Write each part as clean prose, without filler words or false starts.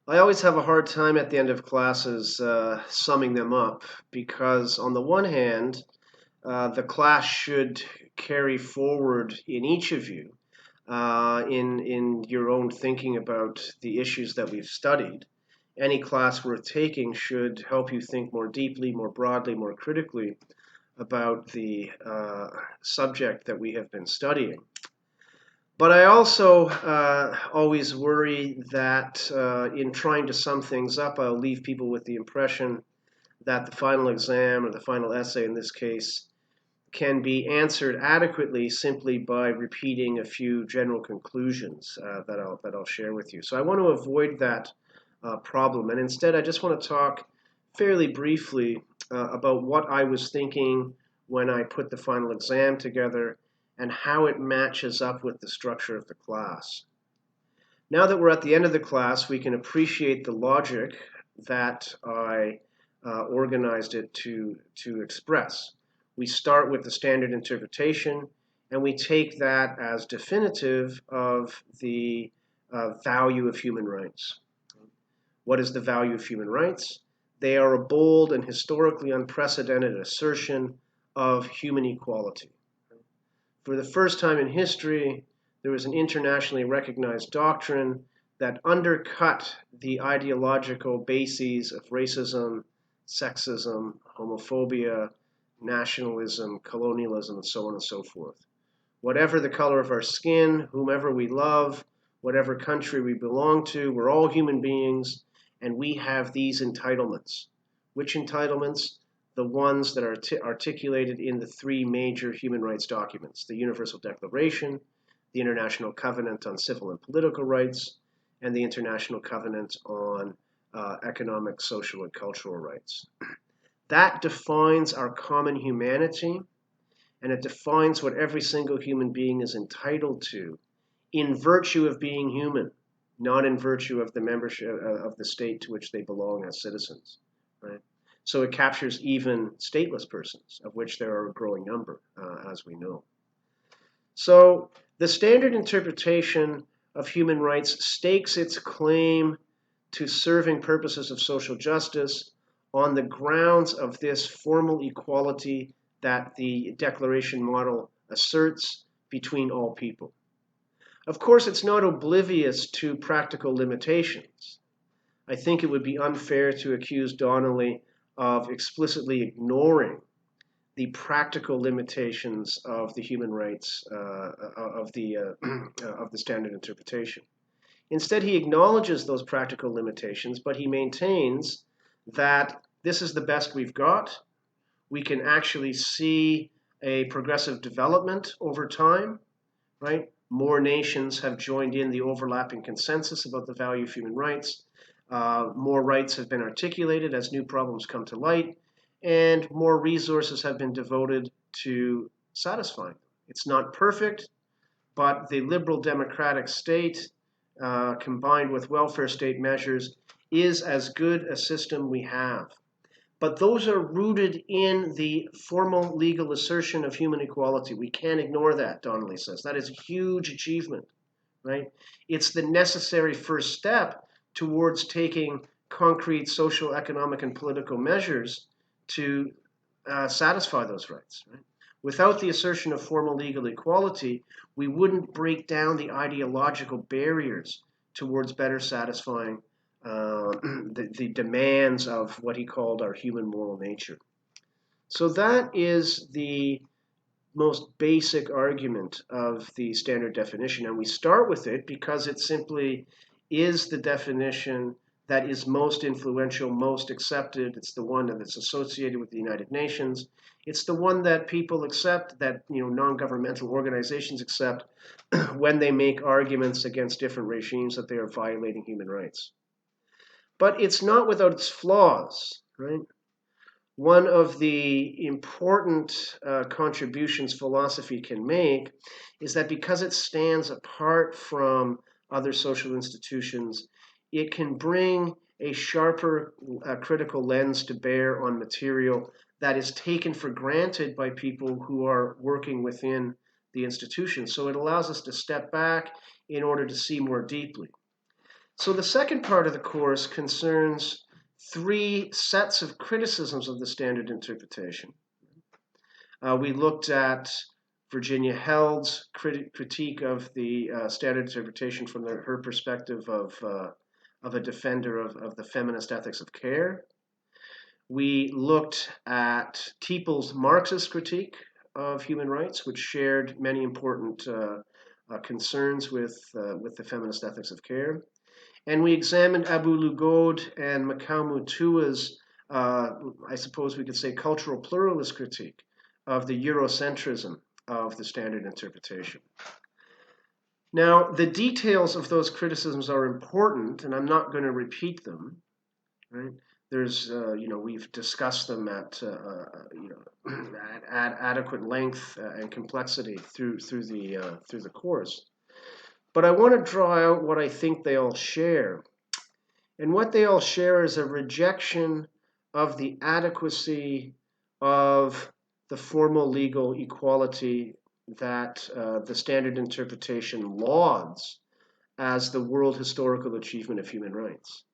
I always have a hard time at the end of classes summing them up because, on the one hand, the class should carry forward in each of you in your own thinking about the issues that we've studied. Any class worth taking should help you think more deeply, more broadly, more critically about the subject that we have been studying. But I also always worry that in trying to sum things up, I'll leave people with the impression that the final exam, or the final essay in this case, can be answered adequately simply by repeating a few general conclusions that I'll share with you. So I want to avoid that problem, and instead I just want to talk fairly briefly about what I was thinking when I put the final exam together and how it matches up with the structure of the class. Now that we're at the end of the class, we can appreciate the logic that I organized it to express. We start with the standard interpretation, and we take that as definitive of the value of human rights. What is the value of human rights? They are a bold and historically unprecedented assertion of human equality. For the first time in history, there was an internationally recognized doctrine that undercut the ideological bases of racism, sexism, homophobia, nationalism, colonialism, and so on and so forth. Whatever the color of our skin, whomever we love, whatever country we belong to, we're all human beings, and we have these entitlements. Which entitlements? The ones that are articulated in the three major human rights documents: the Universal Declaration, the International Covenant on Civil and Political Rights, and the International Covenant on Economic, Social, and Cultural Rights. That defines our common humanity, and it defines what every single human being is entitled to in virtue of being human, not in virtue of the membership of the state to which they belong as citizens. Right? So it captures even stateless persons, of which there are a growing number, as we know. So the standard interpretation of human rights stakes its claim to serving purposes of social justice on the grounds of this formal equality that the Declaration model asserts between all people. Of course, it's not oblivious to practical limitations. I think it would be unfair to accuse Donnelly of explicitly ignoring the practical limitations of the human rights of the standard interpretation. Instead, he acknowledges those practical limitations, but he maintains that this is the best we've got. We can actually see a progressive development over time, right? More nations have joined in the overlapping consensus about the value of human rights. More rights have been articulated as new problems come to light, and more resources have been devoted to satisfying them. It's not perfect, but the liberal democratic state, combined with welfare state measures, is as good a system we have. But those are rooted in the formal legal assertion of human equality. We can't ignore that, Donnelly says. That is a huge achievement, right? It's the necessary first step towards taking concrete social, economic, and political measures to satisfy those rights, right? Without the assertion of formal legal equality, we wouldn't break down the ideological barriers towards better satisfying the demands of what he called our human moral nature. So that is the most basic argument of the standard definition, and we start with it because it simply is the definition that is most influential, most accepted. It's the one that's associated with the United Nations. It's the one that people accept, that non-governmental organizations accept when they make arguments against different regimes that they are violating human rights. But it's not without its flaws, right? One of the important contributions philosophy can make is that because it stands apart from other social institutions, it can bring a sharper critical lens to bear on material that is taken for granted by people who are working within the institution. So it allows us to step back in order to see more deeply. So the second part of the course concerns three sets of criticisms of the standard interpretation. We looked at Virginia Held's critique of the standard interpretation from her perspective of a defender of the feminist ethics of care. We looked at Teeple's Marxist critique of human rights, which shared many important concerns with the feminist ethics of care. And we examined Abu Lughod and Mikhail Mutua's, I suppose we could say, cultural pluralist critique of the Eurocentrism of the standard interpretation. Now, the details of those criticisms are important, and I'm not going to repeat them. Right? There's, we've discussed them at adequate length and complexity through the course. But I want to draw out what I think they all share. And what they all share is a rejection of the adequacy of the formal legal equality that the standard interpretation lauds as the world historical achievement of human rights.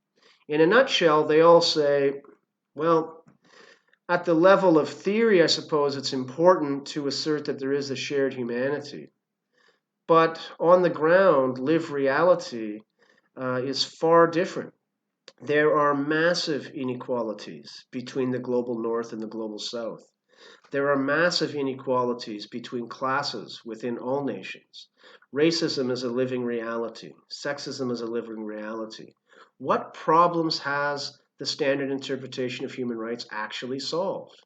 In a nutshell, they all say, well, at the level of theory, I suppose it's important to assert that there is a shared humanity. But on the ground, lived reality is far different. There are massive inequalities between the global north and the global south. There are massive inequalities between classes within all nations. Racism is a living reality. Sexism is a living reality. What problems has the standard interpretation of human rights actually solved?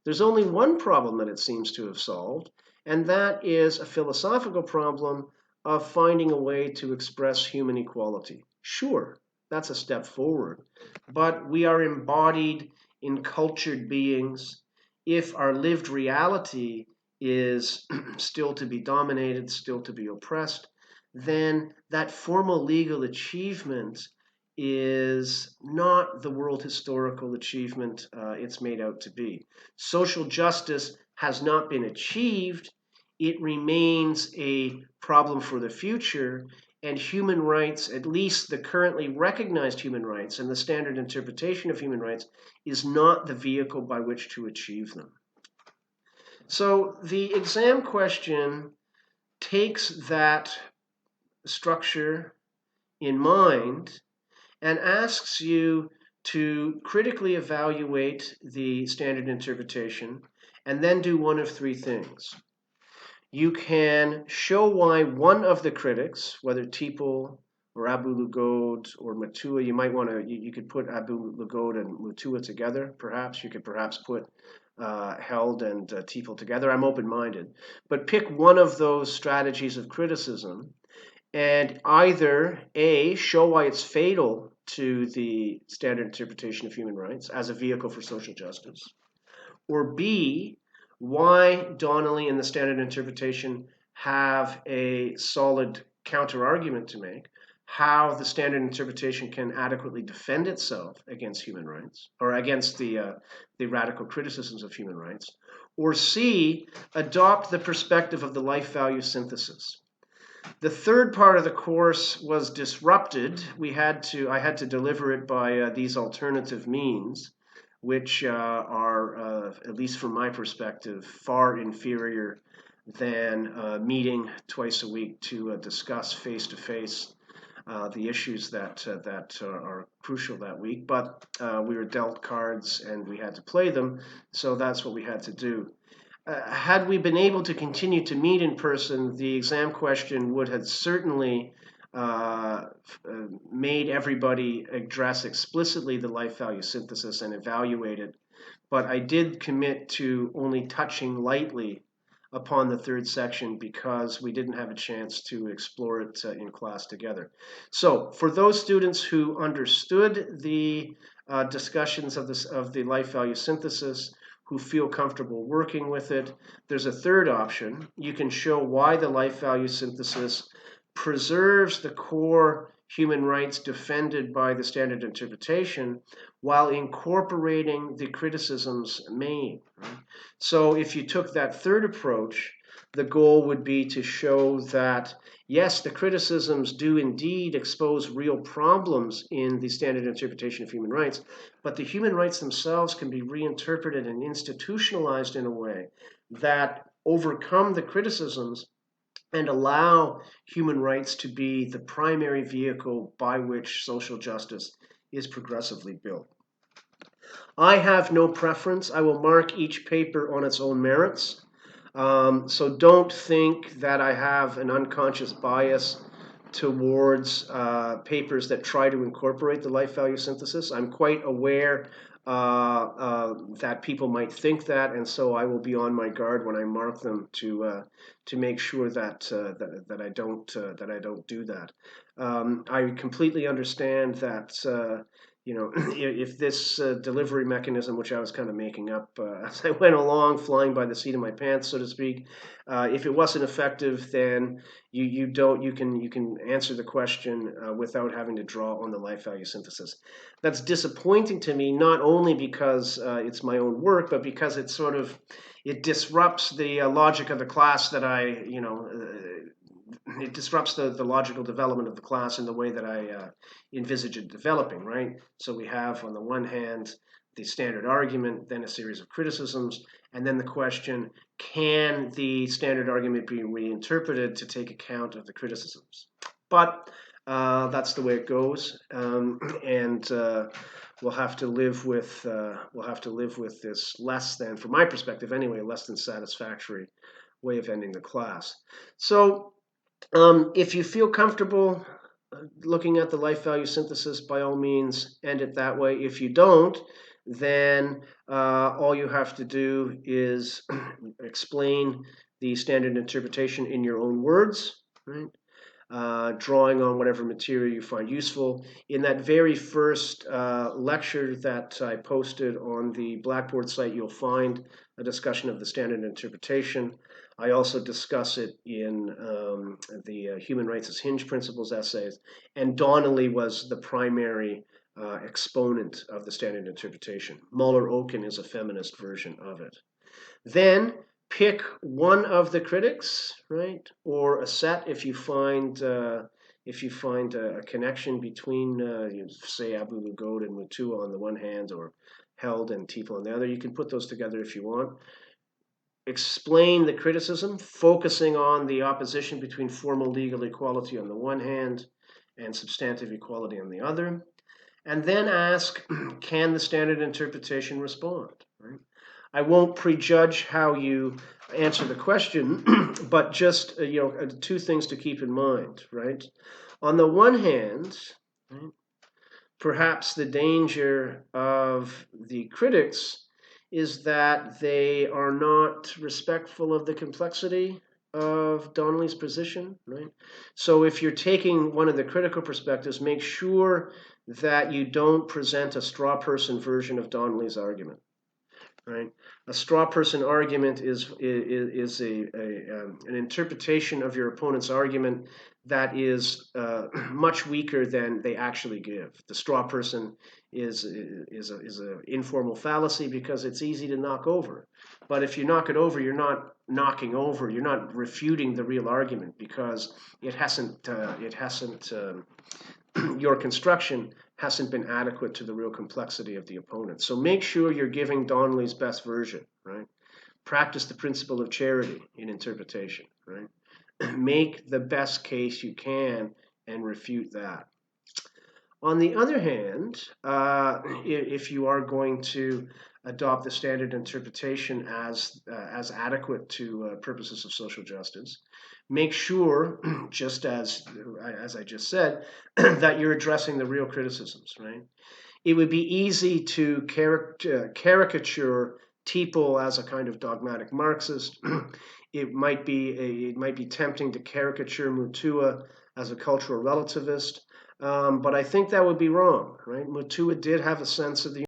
There's only one problem that it seems to have solved, and that is a philosophical problem of finding a way to express human equality. Sure, that's a step forward, but we are embodied in cultured beings. If our lived reality is still to be dominated, still to be oppressed, then that formal legal achievement is not the world historical achievement it's made out to be. Social justice has not been achieved. It remains a problem for the future, and human rights, at least the currently recognized human rights and the standard interpretation of human rights, is not the vehicle by which to achieve them. So the exam question takes that structure in mind and asks you to critically evaluate the standard interpretation and then do one of three things. You can show why one of the critics, whether Teeple or Abu Lughod or Mutua, you could put Abu Lughod and Mutua together, perhaps. You could perhaps put Held and Teeple together. I'm open-minded. But pick one of those strategies of criticism and either A, show why it's fatal to the standard interpretation of human rights as a vehicle for social justice, or B, why Donnelly and the standard interpretation have a solid counter-argument to make, how the standard interpretation can adequately defend itself against human rights, or against the radical criticisms of human rights, or C, adopt the perspective of the life value synthesis. The third part of the course was disrupted. I had to deliver it by these alternative means, which are, at least from my perspective, far inferior than meeting twice a week to discuss face-to-face the issues that are crucial that week. But we were dealt cards and we had to play them, so that's what we had to do. Had we been able to continue to meet in person, the exam question would have certainly made everybody address explicitly the life value synthesis and evaluate it. But I did commit to only touching lightly upon the third section because we didn't have a chance to explore it in class together. So for those students who understood the discussions of the life value synthesis, who feel comfortable working with it, there's a third option. You can show why the life value synthesis preserves the core human rights defended by the standard interpretation while incorporating the criticisms made. So if you took that third approach, the goal would be to show that, yes, the criticisms do indeed expose real problems in the standard interpretation of human rights, but the human rights themselves can be reinterpreted and institutionalized in a way that overcome the criticisms and allow human rights to be the primary vehicle by which social justice is progressively built. I have no preference. I will mark each paper on its own merits. So don't think that I have an unconscious bias towards papers that try to incorporate the life value synthesis. I'm quite aware that people might think that, and so I will be on my guard when I mark them to make sure that I don't do that. I completely understand that. If this delivery mechanism, which I was kind of making up as I went along, flying by the seat of my pants, so to speak, if it wasn't effective, then you can answer the question without having to draw on the life value synthesis. That's disappointing to me, not only because it's my own work, but because it disrupts the logic of the class that it disrupts the logical development of the class in the way that I envisage it developing, right? So we have, on the one hand, the standard argument, then a series of criticisms, and then the question, can the standard argument be reinterpreted to take account of the criticisms? But that's the way it goes, and we'll have to live with this less than, from my perspective anyway, less than satisfactory way of ending the class. So if you feel comfortable looking at the life value synthesis, by all means, end it that way. If you don't, then all you have to do is explain the standard interpretation in your own words, right? Drawing on whatever material you find useful. In that very first lecture that I posted on the Blackboard site, you'll find a discussion of the standard interpretation. I also discuss it in the Human Rights as Hinge Principles essays, and Donnelly was the primary exponent of the standard interpretation. Muller-Oken is a feminist version of it. Then pick one of the critics, right, or a set if you find a connection between, say, Abu Lughod and Mutua on the one hand, or Held and Tiepel on the other. You can put those together if you want. Explain the criticism, focusing on the opposition between formal legal equality on the one hand and substantive equality on the other. And then ask, can the standard interpretation respond? Right? I won't prejudge how you answer the question, but just two things to keep in mind, right? On the one hand, right, perhaps the danger of the critics is that they are not respectful of the complexity of Donnelly's position, right? So if you're taking one of the critical perspectives, make sure that you don't present a straw person version of Donnelly's argument, right? A straw person argument is an interpretation of your opponent's argument that is much weaker than they actually give. The straw person is an informal fallacy because it's easy to knock over. But if you knock it over, you're not knocking over, you're not refuting the real argument because your construction hasn't been adequate to the real complexity of the opponent. So make sure you're giving Donnelly's best version, right? Practice the principle of charity in interpretation, right? Make the best case you can and refute that. On the other hand, if you are going to adopt the standard interpretation as adequate to purposes of social justice, make sure, just as I just said, that you're addressing the real criticisms, right? It would be easy to caricature Tiepel as a kind of dogmatic Marxist. It might be tempting to caricature Mutua as a cultural relativist, but I think that would be wrong, right? Mutua did have a sense of the